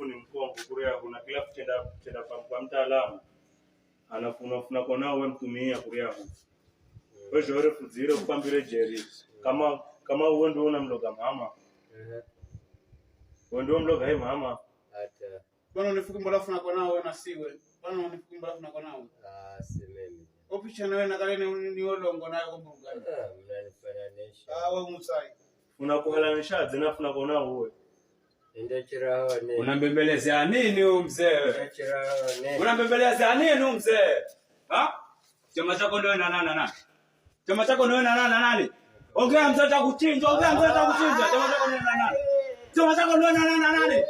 ni mkongo kuria kuna kila chenda kwa mtaalamu anafuna kona wewe mtumia kuria hapo wewe jore kuzira kupambire jeri kama wewe ndio unamloga mama wewe ndio mloga hai mama hata bwana unifuki mbalafu na kona wewe na siwe bwana unifuki mbalafu na kona wewe semeni opicha na wewe na kale ni olongo nayo kwa mburugani mnanifananisha wewe musai unakuhalanisha zinafuna kona wewe ndio chiraho ni unambembeleza nini huyu mzee? Unambembeleza nini huyu mzee? Ha? Chama chako ndio na nani? Chama chako ndio na nani? Ongea mzee atakuchinja, ongea mzee atakuchinja. Chama chako ndio na nani? Chama chako ndio na nani?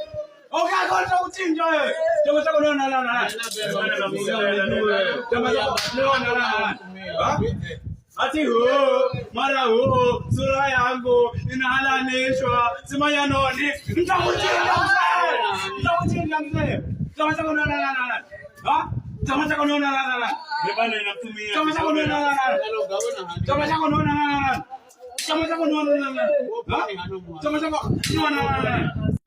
Ongea kwa atakuchinja wewe. Chama chako ndio na nani? Chama chako ndio na nani? Ha? Ati mara sura yangu inahalanishwa simaya noni nitakuchinja mzee chama chako ndio na ha chama chako ndio na bebana inatumia chama chako ndio na chama chako ndio na chama chako ndio na chama chako ndio na